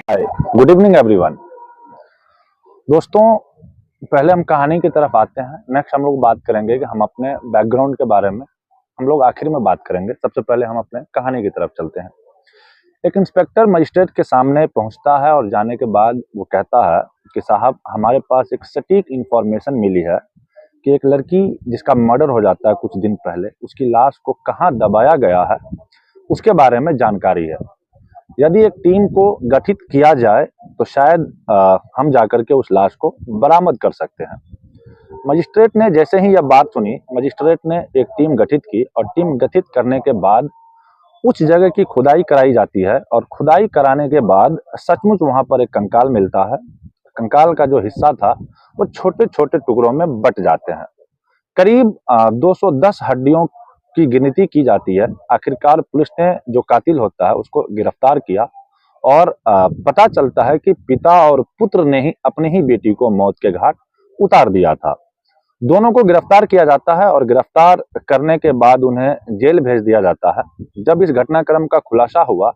हाय, good evening everyone. दोस्तों, पहले हम कहानी की तरफ आते हैं। नेक्स्ट हम लोग बात करेंगे कि हम अपने बैकग्राउंड के बारे में हम लोग आखिर में बात करेंगे। सबसे पहले हम अपने कहानी की तरफ चलते हैं। एक इंस्पेक्टर मजिस्ट्रेट के सामने पहुंचता है और जाने के बाद वो कहता है कि साहब, हमारे पास एक सटीक इंफॉर्मेशन मिली है कि एक लड़की जिसका मर्डर हो जाता है कुछ दिन पहले, उसकी लाश को कहाँ दबाया गया है उसके बारे में जानकारी है। यदि एक टीम को गठित किया जाए तो शायद हम जाकर के उस लाश को बरामद कर सकते हैं। मजिस्ट्रेट ने जैसे ही यह बात सुनी, मजिस्ट्रेट ने एक टीम गठित की और टीम गठित करने के बाद उस जगह की खुदाई कराई जाती है और खुदाई कराने के बाद सचमुच वहां पर एक कंकाल मिलता है। कंकाल का जो हिस्सा था वो छोटे छोटे टुकड़ों में बट जाते हैं। करीब 210 हड्डियों की गिनती की जाती है। आखिरकार पुलिस ने जो कातिल होता है उसको गिरफ्तार किया और पता चलता है कि पिता और पुत्र ने ही अपनी ही बेटी को मौत के घाट उतार दिया था। दोनों को गिरफ्तार किया जाता है और गिरफ्तार करने के बाद उन्हें जेल भेज दिया जाता है। जब इस घटनाक्रम का खुलासा हुआ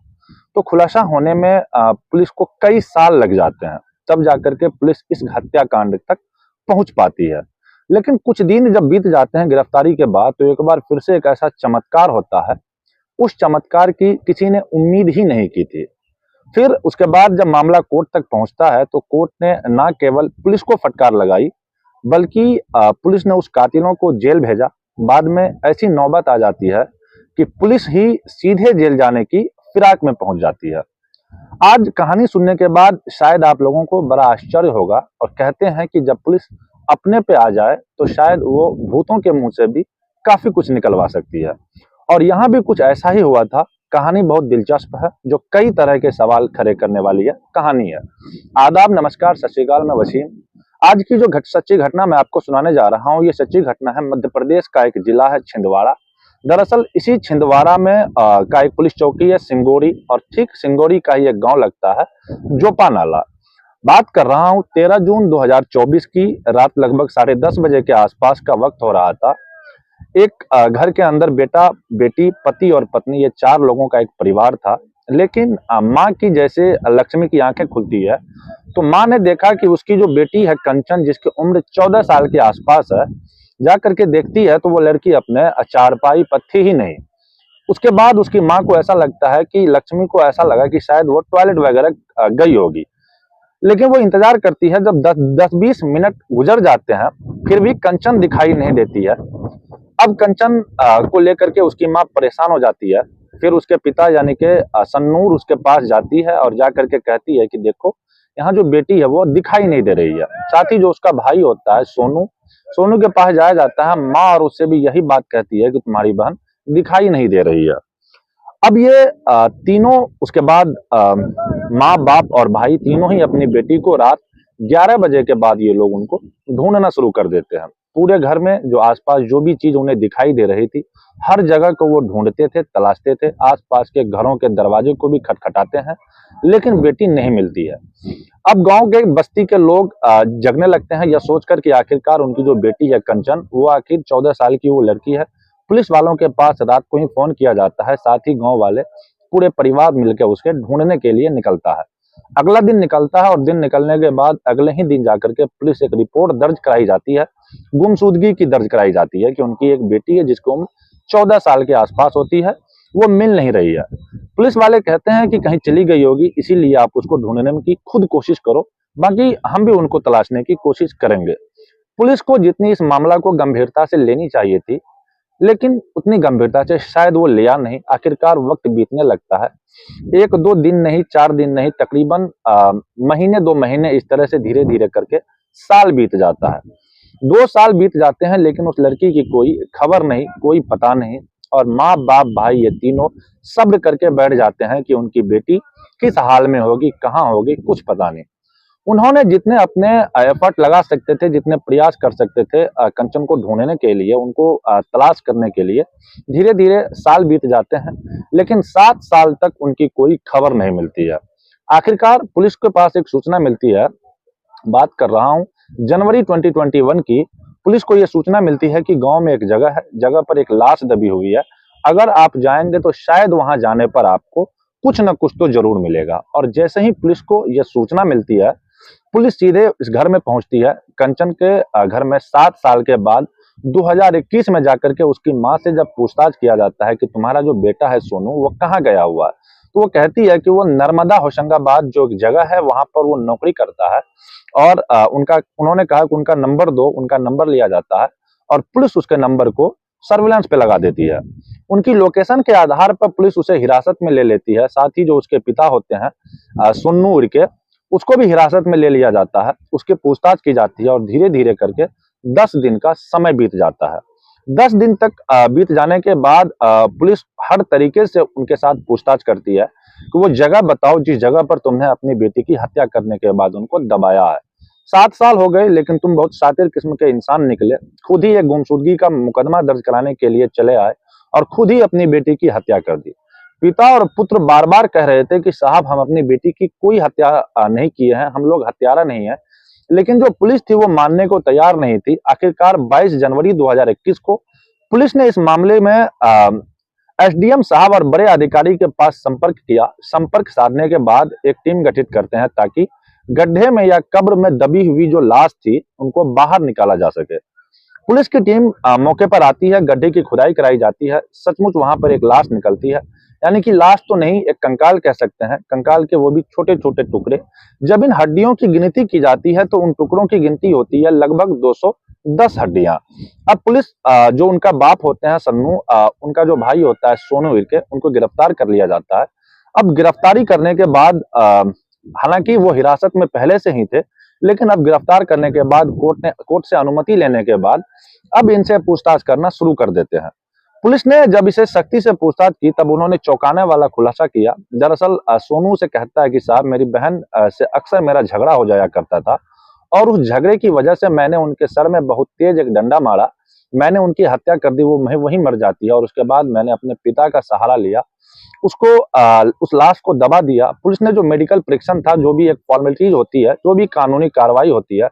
तो खुलासा होने में पुलिस को कई साल लग जाते हैं, तब जाकर के पुलिस इस हत्याकांड तक पहुंच पाती है। लेकिन कुछ दिन जब बीत जाते हैं गिरफ्तारी के बाद, तो एक बार फिर से एक ऐसा चमत्कार होता है। उस चमत्कार की किसी ने उम्मीद ही नहीं की थी। फिर उसके बाद जब मामला कोर्ट तक पहुंचता है तो कोर्ट ने न केवल पुलिस को फटकार लगाई, बल्कि पुलिस ने उस कातिलों को जेल भेजा। बाद में ऐसी नौबत आ जाती है कि पुलिस ही सीधे जेल जाने की फिराक में पहुंच जाती है। आज कहानी सुनने के बाद शायद आप लोगों को बड़ा आश्चर्य होगा और कहते हैं कि जब पुलिस अपने पे आ जाए तो शायद वो भूतों के मुंह से भी काफी कुछ निकलवा सकती है। और यहाँ भी कुछ ऐसा ही हुआ था। कहानी बहुत दिलचस्प है, जो कई तरह के सवाल खड़े करने वाली है कहानी है। आदाब, नमस्कार, सत श्री अकाल, मैं वसीम। आज की जो सच्ची घटना मैं आपको सुनाने जा रहा हूँ, ये सच्ची घटना है मध्य प्रदेश का एक जिला है छिंदवाड़ा। दरअसल इसी छिंदवाड़ा में का एक पुलिस चौकी है सिंगोड़ी, और ठीक सिंगोड़ी का ही एक गांव लगता है जोपा नाला। बात कर रहा हूँ 13 जून 2024 की रात, लगभग 10:30 बजे के आसपास का वक्त हो रहा था। एक घर के अंदर बेटा, बेटी, पति और पत्नी, ये 4 लोगों का एक परिवार था। लेकिन माँ की जैसे लक्ष्मी की आंखें खुलती है तो माँ ने देखा कि उसकी जो बेटी है कंचन, जिसकी उम्र 14 साल के आसपास है, जा करके देखती है तो वो लड़की अपने चारपाई पर थी ही नहीं। उसके बाद उसकी माँ को ऐसा लगता है कि लक्ष्मी को ऐसा लगा कि शायद वो टॉयलेट वगैरह गई होगी। लेकिन वो इंतजार करती है। जब 10-20 मिनट गुजर जाते हैं फिर भी कंचन दिखाई नहीं देती है। अब कंचन को लेकर के उसकी माँ परेशान हो जाती है। फिर उसके पिता यानी कि सन्नूर उसके पास जाती है और जा करके कहती है कि देखो, यहाँ जो बेटी है वो दिखाई नहीं दे रही है। साथ ही जो उसका भाई होता है सोनू, सोनू के पास जाया जाता है। माँ और उससे भी यही बात कहती है कि तुम्हारी बहन दिखाई नहीं दे रही है। अब ये तीनों उसके बाद माँ, बाप और भाई तीनों ही अपनी बेटी को रात 11 बजे के बाद ये लोग उनको ढूंढना शुरू कर देते हैं। पूरे घर में जो आसपास जो भी चीज उन्हें दिखाई दे रही थी, हर जगह को वो ढूंढते थे, तलाशते थे। आसपास के घरों के दरवाजे को भी खटखटाते हैं, लेकिन बेटी नहीं मिलती है। अब गांव के बस्ती के लोग जगने लगते हैं, यह सोचकर कि आखिरकार उनकी जो बेटी है कंचन, वो आखिर 14 साल की वो लड़की है। पुलिस वालों के पास रात को ही फोन किया जाता है। साथ ही गांव वाले पूरे परिवार मिलकर उसके ढूंढने के लिए निकलता है। अगला दिन निकलता है और दिन निकलने के बाद अगले ही दिन जाकर के पुलिस एक रिपोर्ट दर्ज कराई जाती है, गुमशुदगी की दर्ज कराई जाती है कि उनकी एक बेटी है जिसकी उम्र 14 साल के आसपास होती है, वो मिल नहीं रही है। पुलिस वाले कहते हैं कि कहीं चली गई होगी, इसीलिए आप उसको ढूंढने की खुद कोशिश करो, बाकी हम भी उनको तलाशने की कोशिश करेंगे। पुलिस को जितनी इस मामला को गंभीरता से लेनी चाहिए थी, लेकिन उतनी गंभीरता से शायद वो लिया नहीं। आखिरकार वक्त बीतने लगता है। 1-2 दिन नहीं, 4 दिन नहीं, तकरीबन महीने 2 महीने इस तरह से धीरे धीरे करके साल बीत जाता है। 2 साल बीत जाते हैं, लेकिन उस लड़की की कोई खबर नहीं, कोई पता नहीं। और माँ, बाप, भाई ये तीनों सब्र करके बैठ जाते हैं कि उनकी बेटी किस हाल में होगी, कहाँ होगी, कुछ पता नहीं। उन्होंने जितने अपने एफर्ट लगा सकते थे, जितने प्रयास कर सकते थे कंचन को ढूंढने के लिए, उनको तलाश करने के लिए, धीरे धीरे साल बीत जाते हैं, लेकिन 7 साल तक उनकी कोई खबर नहीं मिलती है। आखिरकार पुलिस के पास एक सूचना मिलती है। बात कर रहा हूँ जनवरी 2021 की। पुलिस को यह सूचना मिलती है कि गांव में एक जगह है, जगह पर एक लाश दबी हुई है अगर आप जाएंगे तो शायद वहां जाने पर आपको कुछ न कुछ तो जरूर मिलेगा। और जैसे ही पुलिस को यह सूचना मिलती है, पुलिस सीधे इस घर में पहुंचती है। कंचन के घर में 7 साल के बाद 2021 में जाकर के उसकी माँ से जब पूछताछ किया जाता है कि तुम्हारा जो बेटा है सोनू वो कहाँ गया हुआ है, तो वो कहती है कि वो नर्मदा होशंगाबाद जो एक जगह है वहां पर वो नौकरी करता है। और उन्होंने कहा कि उनका नंबर दो, उनका नंबर लिया जाता है और पुलिस उसके नंबर को सर्विलांस पे लगा देती है। उनकी लोकेशन के आधार पर पुलिस उसे हिरासत में ले लेती है। साथ ही जो उसके पिता होते हैं सोनू उइके, उसको भी हिरासत में ले लिया जाता है। उसकी पूछताछ की जाती है और धीरे धीरे करके 10 दिन का समय बीत जाता है। 10 दिन तक बीत जाने के बाद पुलिस हर तरीके से उनके साथ पूछताछ करती है कि वो जगह बताओ जिस जगह पर तुमने अपनी बेटी की हत्या करने के बाद उनको दबाया है। 7 साल हो गए लेकिन तुम बहुत शातिर किस्म के इंसान निकले, खुद ही एक गुमशुदगी का मुकदमा दर्ज कराने के लिए चले आए और खुद ही अपनी बेटी की हत्या कर दी। पिता और पुत्र बार बार कह रहे थे कि साहब हम अपनी बेटी की कोई हत्या नहीं किए हैं, हम लोग हत्यारा नहीं है, लेकिन जो पुलिस थी वो मानने को तैयार नहीं थी। आखिरकार 22 जनवरी 2021 को पुलिस ने इस मामले में एसडीएम साहब और बड़े अधिकारी के पास संपर्क किया। संपर्क साधने के बाद एक टीम गठित करते हैं ताकि गड्ढे में या कब्र में दबी हुई जो लाश थी उनको बाहर निकाला जा सके। पुलिस की टीम मौके पर आती है, गड्ढे की खुदाई कराई जाती है। सचमुच वहां पर एक लाश निकलती है, यानी कि लाश तो नहीं, एक कंकाल कह सकते हैं। कंकाल के वो भी छोटे छोटे टुकड़े। जब इन हड्डियों की गिनती की जाती है तो उन टुकड़ों की गिनती होती है लगभग 210 हड्डियां। अब पुलिस जो उनका बाप होते हैं सन्नू, उनका जो भाई होता है सोनू विरके, उनको गिरफ्तार कर लिया जाता है। अब गिरफ्तारी करने के बाद हालांकि वो हिरासत में पहले से ही थे, लेकिन अब गिरफ्तार करने के बाद कोर्ट से अनुमति लेने के बाद अब इनसे पूछताछ करना शुरू कर देते हैं। पुलिस ने जब इसे सख्ती से पूछताछ की तब उन्होंने चौंकाने वाला खुलासा किया। दरअसल सोनू से कहता है कि साहब मेरी बहन से अक्सर मेरा झगड़ा हो जाया करता था और उस झगड़े की वजह से मैंने उनके सर में बहुत तेज एक डंडा मारा, मैंने उनकी हत्या कर दी, वो वहीं मर जाती है। और उसके बाद मैंने अपने पिता का सहारा लिया, उसको उस लाश को दबा दिया। पुलिस ने जो मेडिकल परीक्षण था, जो भी एक फॉर्मेलिटीज होती है, जो भी कानूनी कार्रवाई होती है,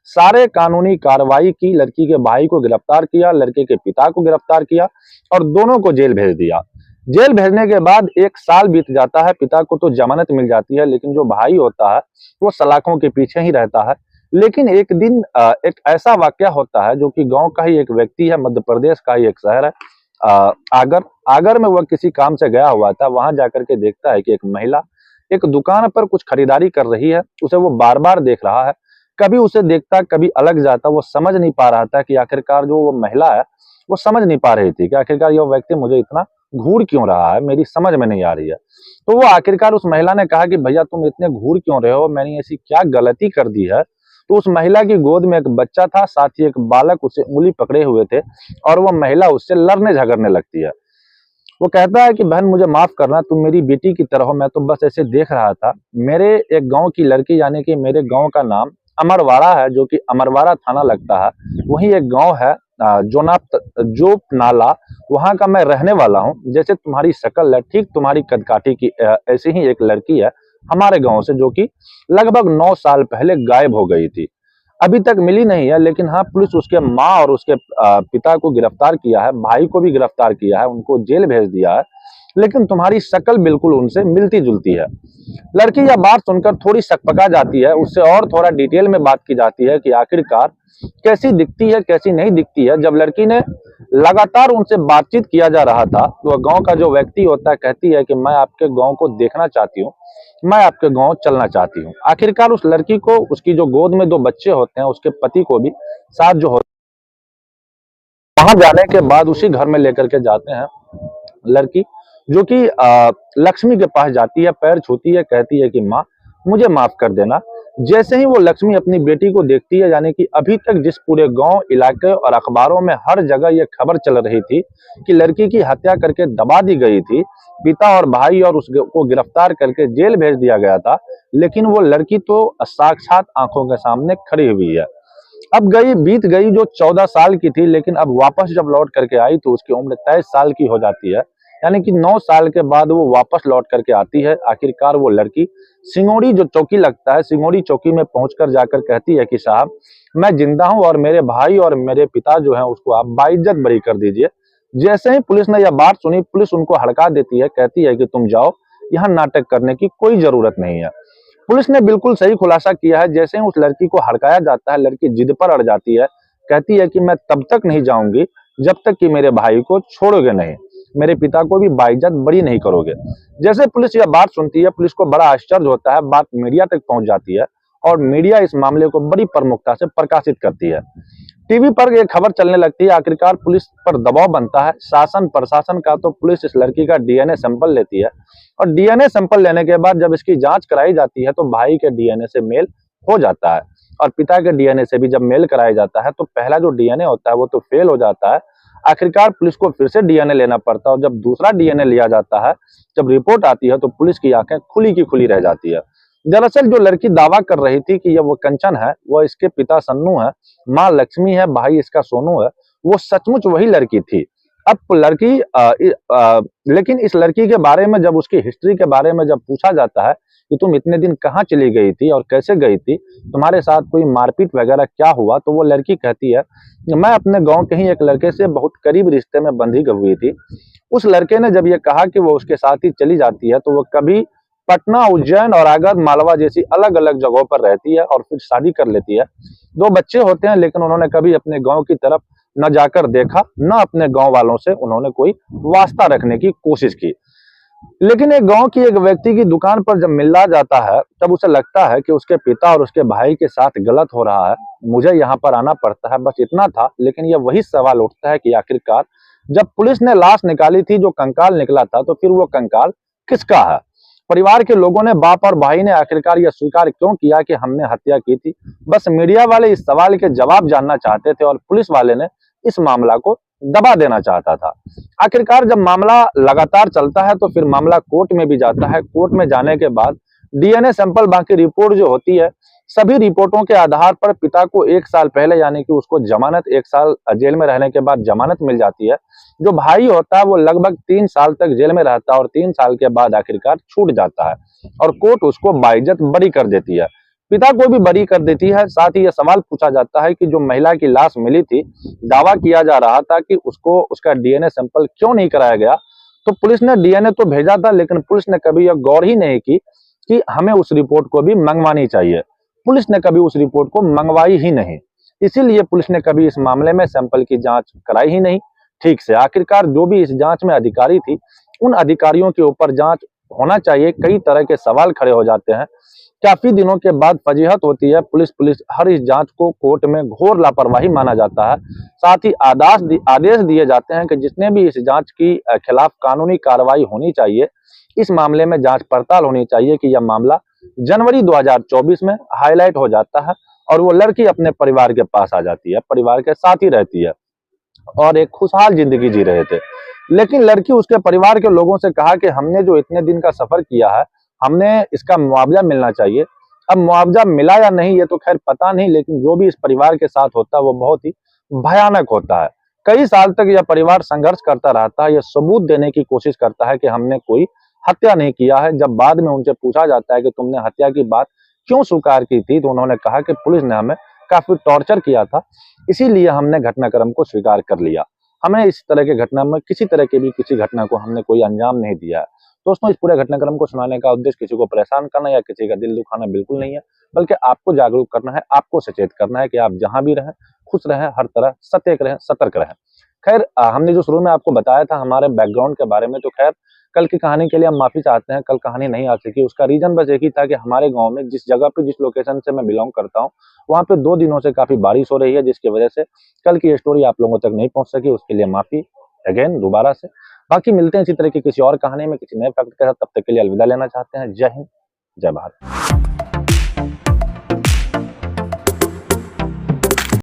सारे कानूनी कार्रवाई की, लड़की के भाई को गिरफ्तार किया, लड़के के पिता को गिरफ्तार किया और दोनों को जेल भेज दिया। जेल भेजने के बाद 1 साल बीत जाता है। पिता को तो जमानत मिल जाती है, लेकिन जो भाई होता है वो सलाखों के पीछे ही रहता है। लेकिन एक दिन एक ऐसा वाकया होता है जो कि गांव का ही एक व्यक्ति है, मध्य प्रदेश का ही एक शहर है आगर। आगर में वह किसी काम से गया हुआ था। वहां जाकर के देखता है कि एक महिला एक दुकान पर कुछ खरीदारी कर रही है। उसे वो बार बार देख रहा है, कभी उसे देखता कभी अलग जाता। वो समझ नहीं पा रहा था कि आखिरकार जो वो महिला है वो समझ नहीं पा रही थी कि आखिरकार यह व्यक्ति मुझे इतना घूर क्यों रहा है, मेरी समझ में नहीं आ रही है। तो वो आखिरकार उस महिला ने कहा कि भैया तुम इतने घूर क्यों रहे हो, मैंने ऐसी क्या गलती कर दी है। तो उस महिला की गोद में एक बच्चा था, साथ ही एक बालक उसे उंगली पकड़े हुए थे और वो महिला उससे लड़ने झगड़ने लगती है। वो कहता है कि बहन मुझे माफ करना, तुम मेरी बेटी की तरह हो, मैं तो बस ऐसे देख रहा था। मेरे एक गांव की लड़की, यानी कि मेरे गांव का नाम अमरवाड़ा है, जो कि अमरवाड़ा थाना लगता है, वही एक गांव है जोप नाला, वहां का मैं रहने वाला हूं। जैसे तुम्हारी शक्ल है ठीक तुम्हारी कदकाठी की ऐसी ही एक लड़की है हमारे गांव से, जो कि लगभग 9 साल पहले गायब हो गई थी, अभी तक मिली नहीं है। लेकिन हाँ, पुलिस उसके माँ और उसके पिता को गिरफ्तार किया है, भाई को भी गिरफ्तार किया है, उनको जेल भेज दिया है। लेकिन तुम्हारी शक्ल बिल्कुल उनसे मिलती जुलती है। लड़की यह बात सुनकर थोड़ी सकपका जाती है। उससे और थोड़ा डिटेल में बात की जाती है कि आखिरकार कैसी दिखती है कैसी नहीं दिखती है। जब लड़की ने लगातार उनसे बातचीत किया जा रहा था तो वह गांव का जो व्यक्ति होता है कहती है कि मैं आपके गांव को देखना चाहती हूँ, मैं आपके गांव चलना चाहती हूँ। आखिरकार उस लड़की को, उसकी जो गोद में 2 बच्चे होते हैं, उसके पति को भी साथ जो होता है, वहां जाने के बाद उसी घर में लेकर के जाते हैं। लड़की जो कि लक्ष्मी के पास जाती है, पैर छूती है, कहती है कि माँ मुझे माफ कर देना। जैसे ही वो लक्ष्मी अपनी बेटी को देखती है, यानी कि अभी तक जिस पूरे गांव इलाके और अखबारों में हर जगह ये खबर चल रही थी कि लड़की की हत्या करके दबा दी गई थी, पिता और भाई और उसको गिरफ्तार करके जेल भेज दिया गया था, लेकिन वो लड़की तो साक्षात आंखों के सामने खड़ी हुई है। अब बीत गई जो 14 साल की थी, लेकिन अब वापस जब लौट करके आई तो उसकी उम्र 23 साल की हो जाती है, यानी कि 9 साल के बाद वो वापस लौट करके आती है। आखिरकार वो लड़की सिंगोड़ी जो चौकी लगता है, सिंगोड़ी चौकी में पहुंचकर जाकर कहती है कि साहब मैं जिंदा हूं और मेरे भाई और मेरे पिता जो हैं उसको आप बाइज्जत बरी कर दीजिए, जैसे ही पुलिस ने यह बात सुनी, पुलिस उनको हड़का देती है, कहती है कि तुम जाओ, यहाँ नाटक करने की कोई जरूरत नहीं है। पुलिस ने बिल्कुल सही खुलासा किया है। जैसे ही उस लड़की को हड़काया जाता है, लड़की जिद पर अड़ जाती है, कहती है कि मैं तब तक नहीं जाऊंगी जब तक कि मेरे भाई को छोड़ोगे नहीं, मेरे पिता को भी बाइज्जत बरी नहीं करोगे। जैसे पुलिस यह बात सुनती है, पुलिस को बड़ा आश्चर्य होता है, बात मीडिया तक पहुंच जाती है और मीडिया इस मामले को बड़ी प्रमुखता से प्रकाशित करती है। टीवी पर यह खबर चलने लगती है। आखिरकार पुलिस पर दबाव बनता है, शासन प्रशासन का। तो पुलिस इस लड़की का डीएनए सैंपल लेती है और डीएनए सैंपल लेने के बाद जब इसकी जांच कराई जाती है तो भाई के डीएनए से मेल हो जाता है और पिता के डीएनए से भी जब मेल कराया जाता है तो पहला जो डीएनए होता है वो तो फेल हो जाता है। आखिरकार पुलिस को फिर से डीएनए लेना पड़ता है और जब दूसरा डीएनए लिया जाता है, जब रिपोर्ट आती है तो पुलिस की आंखें खुली की खुली रह जाती है। दरअसल जो लड़की दावा कर रही थी कि ये वो कंचन है, वो इसके पिता सन्नू है, माँ लक्ष्मी है, भाई इसका सोनू है, वो सचमुच वही लड़की थी। अब लड़की लेकिन इस लड़की के बारे में जब उसकी हिस्ट्री के बारे में जब पूछा जाता है कि तुम इतने दिन कहाँ चली गई थी और कैसे गई थी, तुम्हारे साथ कोई मारपीट वगैरह क्या हुआ, तो वो लड़की कहती है मैं अपने गांव के ही एक लड़के से बहुत करीब रिश्ते में बंधी हुई थी। उस लड़के ने जब ये कहा कि वो उसके साथ ही चली जाती है तो वो कभी पटना, उज्जैन और आगरा, मालवा जैसी अलग अलग जगहों पर रहती है और फिर शादी कर लेती है। 2 बच्चे होते हैं, लेकिन उन्होंने कभी अपने गांव की तरफ न जाकर देखा, न अपने गांव वालों से उन्होंने कोई वास्ता रखने की कोशिश की। लेकिन एक गांव की एक व्यक्ति की दुकान पर जब मिलना जाता है तब उसे लगता है कि उसके पिता और उसके भाई के साथ गलत हो रहा है, मुझे यहाँ पर आना पड़ता है, बस इतना था। लेकिन यह वही सवाल उठता है कि आखिरकार जब पुलिस ने लाश निकाली थी, जो कंकाल निकला था, तो फिर वो कंकाल किसका है? परिवार के लोगों ने, बाप और भाई ने आखिरकार यह स्वीकार क्यों किया कि हमने हत्या की थी? बस मीडिया वाले इस सवाल के जवाब जानना चाहते थे और पुलिस वाले ने इस मामला को दबा देना चाहता था। आखिरकार जब मामला लगातार चलता है तो फिर मामला कोर्ट में भी जाता है। कोर्ट में जाने के बाद डीएनए सैंपल, बाकी रिपोर्ट जो होती है, सभी रिपोर्टों के आधार पर पिता को 1 साल पहले, यानी कि उसको जमानत, 1 साल जेल में रहने के बाद जमानत मिल जाती है। जो भाई होता है वो लगभग 3 साल तक जेल में रहता है और 3 साल के बाद आखिरकार छूट जाता है और कोर्ट उसको बाइज्जत बरी कर देती है। पिता को भी बरी कर देती है। साथ ही यह सवाल पूछा जाता है कि जो महिला की लाश मिली थी, दावा किया जा रहा था कि उसको उसका डीएनए सैंपल क्यों नहीं कराया गया। तो पुलिस ने डीएनए तो भेजा था, लेकिन पुलिस ने कभी यह गौर ही नहीं की कि हमें उस रिपोर्ट को भी मंगवानी चाहिए। पुलिस ने कभी उस रिपोर्ट को मंगवाई ही नहीं। इसीलिए पुलिस ने कभी इस मामले में सैंपल की जांच कराई ही नहीं ठीक से। आखिरकार जो भी इस जांच में अधिकारी थी, उन अधिकारियों के ऊपर जांच होना चाहिए। कई तरह के सवाल खड़े हो जाते हैं। काफी दिनों के बाद फजीहत होती है। पुलिस हर इस जांच को कोर्ट में घोर लापरवाही माना जाता है। साथ ही आदेश दिए जाते हैं कि जिसने भी इस जांच की खिलाफ कानूनी कार्रवाई होनी चाहिए, इस मामले में जांच पड़ताल होनी चाहिए कि यह मामला जनवरी 2024 में हाईलाइट हो जाता है और वो लड़की अपने परिवार के पास आ जाती है, परिवार के साथ ही रहती है और एक खुशहाल जिंदगी जी रहे थे। लेकिन लड़की उसके परिवार के लोगों से कहा कि हमने जो इतने दिन का सफर किया है, हमने इसका मुआवजा मिलना चाहिए। अब मुआवजा मिला या नहीं ये तो खैर पता नहीं, लेकिन जो भी इस परिवार के साथ होता है वो बहुत ही भयानक होता है। कई साल तक यह परिवार संघर्ष करता रहता है, यह सबूत देने की कोशिश करता है कि हमने कोई हत्या नहीं किया है। जब बाद में उनसे पूछा जाता है कि तुमने हत्या की बात क्यों स्वीकार की थी, तो उन्होंने कहा कि पुलिस ने हमें काफी टॉर्चर किया था, इसीलिए हमने घटनाक्रम को स्वीकार कर लिया। हमें इस तरह के घटना में किसी तरह की भी किसी घटना को हमने कोई अंजाम नहीं दिया है। दोस्तों, इस पूरे घटनाक्रम को सुनाने का उद्देश्य किसी को परेशान करना या किसी का दिल दुखाना बिल्कुल नहीं है, बल्कि आपको जागरूक करना है, आपको सचेत करना है कि आप जहां भी रहें, खुश रहें, हर तरह सतर्क रहें, सतर्क रहें। खैर, हमने जो शुरू में आपको बताया था हमारे बैकग्राउंड के बारे में, तो खैर कल की कहानी के लिए हम माफी चाहते हैं। कल कहानी नहीं आ सकी, उसका रीजन बस एक ही था कि हमारे गांव में, जिस जगह पे, जिस लोकेशन से मैं बिलोंग करता हूं, वहां पे 2 दिनों से काफी बारिश हो रही है, जिसकी वजह से कल की स्टोरी आप लोगों तक नहीं पहुंच सकी। उसके लिए माफी अगेन दोबारा से। बाकी मिलते हैं इसी तरह की किसी और कहानी में, किसी नए फैक्ट के साथ। तब तक के लिए अलविदा लेना चाहते हैं। जय हिंद, जय भारत।